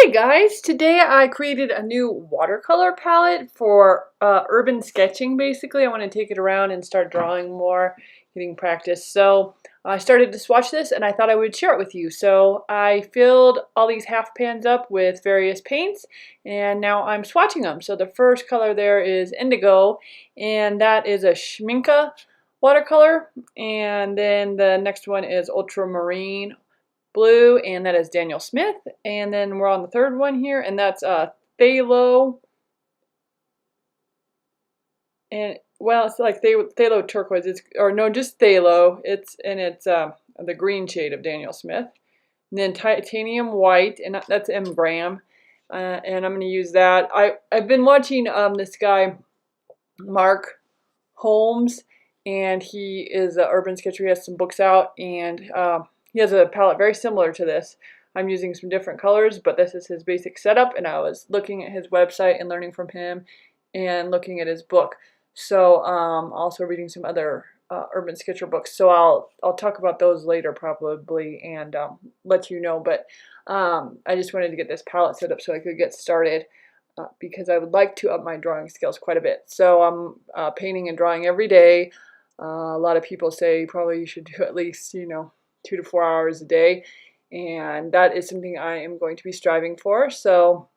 Hi guys, today I created a new watercolor palette for urban sketching. Basically, I want to take it around and start drawing more, getting practice. So I started to swatch this and I thought I would share it with you. So I filled all these half pans up with various paints and now I'm swatching them. So the first color there is indigo, and that is a Schminke watercolor, and then the next one is ultramarine blue, and that is Daniel Smith. And then we're on the third one here, and that's phthalo, and well, it's like phthalo turquoise. It's, or no, just phthalo. It's the green shade of Daniel Smith. And then titanium white, and that's M. Graham, and I'm going to use that. I've been watching this guy Marc Holmes, and he is an urban sketcher. He has some books out, and he has a palette very similar to this. I'm using some different colors, but this is his basic setup, and I was looking at his website and learning from him and looking at his book. So also reading some other urban sketcher books. So I'll talk about those later probably and let you know. But I just wanted to get this palette set up so I could get started because I would like to up my drawing skills quite a bit. So I'm painting and drawing every day. A lot of people say probably you should do at least, 2 to 4 hours a day, and that is something I am going to be striving for. So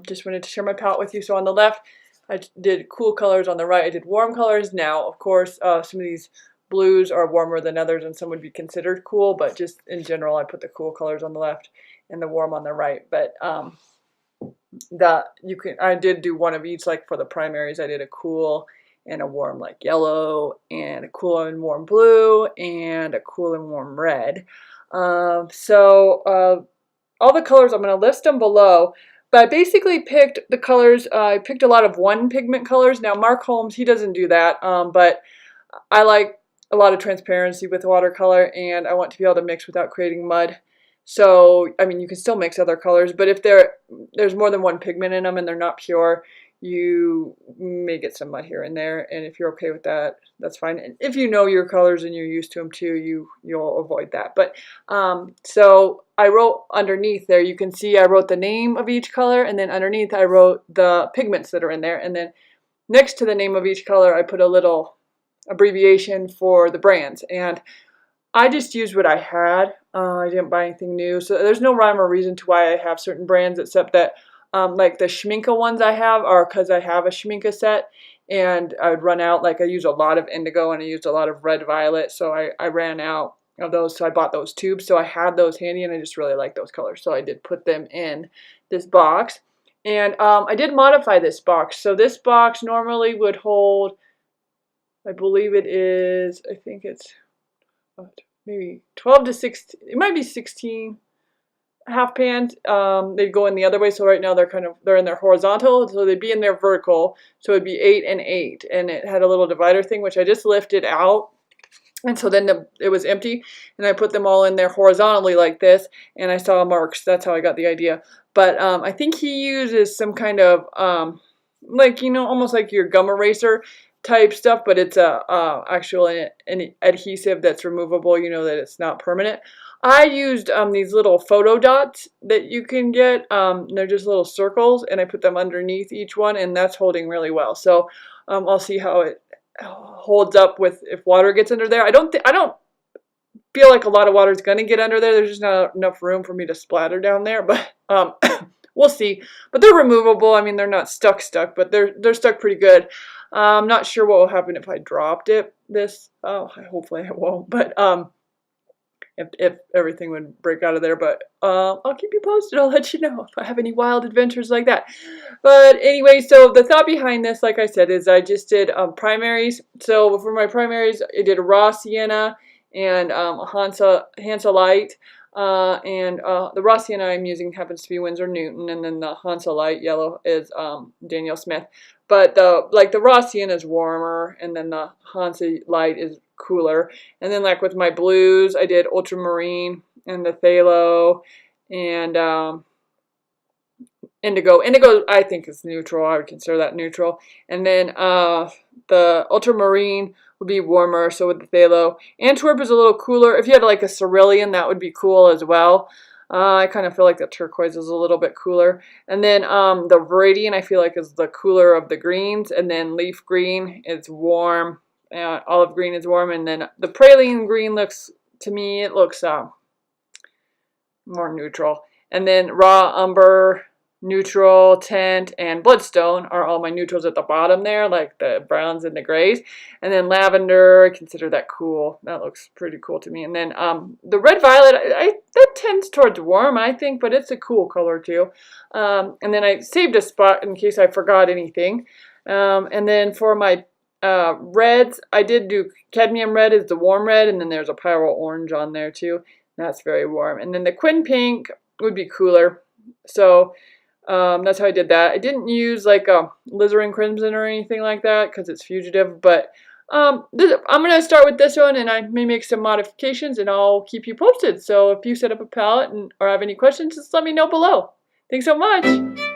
just wanted to share my palette with you. So on the left I did cool colors, on the right I did warm colors. Now of course some of these blues are warmer than others and some would be considered cool, but just in general I put the cool colors on the left and the warm on the right. But I did do one of each. Like for the primaries I did a cool and a warm like yellow, and a cool and warm blue, and a cool and warm red. All the colors, I'm going to list them below, but I basically picked the colors. I picked a lot of one pigment colors. Now Marc Holmes, he doesn't do that, but I like a lot of transparency with watercolor, and I want to be able to mix without creating mud. So, I mean, you can still mix other colors, but if there's more than one pigment in them and they're not pure, you may get some mud here and there, and if you're okay with that, that's fine. And if you know your colors and you're used to them too, you'll avoid that. But so I wrote underneath there, you can see I wrote the name of each color, and then underneath I wrote the pigments that are in there, and then next to the name of each color I put a little abbreviation for the brands. And I just used what I had. I didn't buy anything new, so there's no rhyme or reason to why I have certain brands, except that like the Schminke ones I have are because I have a Schminke set, and I would run out. Like I use a lot of indigo and I used a lot of red violet, so I ran out of those, so I bought those tubes. So I had those handy, and I just really like those colors, so I did put them in this box. And I did modify this box. So this box normally would hold, I believe it is, I think it's maybe 12 to 16, it might be 16 half pans. They'd go in the other way, so right now they're in their horizontal, so they'd be in their vertical, so it'd be 8 and 8, and it had a little divider thing which I just lifted out, and so then it was empty, and I put them all in there horizontally like this, and I saw Marc's. That's how I got the idea. But I think he uses some kind of like, almost like your gum eraser type stuff, but it's actually an adhesive that's removable, that it's not permanent. I used these little photo dots that you can get. They're just little circles, and I put them underneath each one, and that's holding really well. So I'll see how it holds up with if water gets under there. I don't feel like a lot of water is going to get under there. There's just not enough room for me to splatter down there, but we'll see. But they're removable. I mean, they're not stuck, but they're stuck pretty good. I'm not sure what will happen if I dropped hopefully it won't, but if everything would break out of there. But I'll keep you posted. I'll let you know if I have any wild adventures like that. But anyway, so the thought behind this, like I said, is I just did primaries. So for my primaries, I did a raw sienna and a Hansa light. The raw sienna I'm using happens to be Winsor Newton, and then the Hansa light yellow is Daniel Smith. But the raw sienna is warmer, and then the Hansa light is cooler. And then like with my blues, I did ultramarine and the phthalo and indigo. Indigo I think is neutral. I would consider that neutral. And then the ultramarine would be warmer, so with the phthalo. Antwerp is a little cooler. If you had like a cerulean, that would be cool as well. I kind of feel like the turquoise is a little bit cooler. And then the Viridian I feel like is the cooler of the greens. And then leaf green is warm. Olive green is warm. And then the praline green looks, to me, it looks more neutral. And then raw umber, neutral, tint, and bloodstone are all my neutrals at the bottom there, like the browns and the grays. And then lavender, I consider that cool. That looks pretty cool to me. And then the red violet, that tends towards warm, I think, but it's a cool color too. And then I saved a spot in case I forgot anything. And then for my reds, I did do cadmium red is the warm red, and then there's a pyro orange on there too. That's very warm. And then the quin pink would be cooler. So that's how I did that. I didn't use like a alizarin crimson or anything like that because it's fugitive. But I'm going to start with this one, and I may make some modifications, and I'll keep you posted. So if you set up a palette or have any questions, just let me know below. Thanks so much.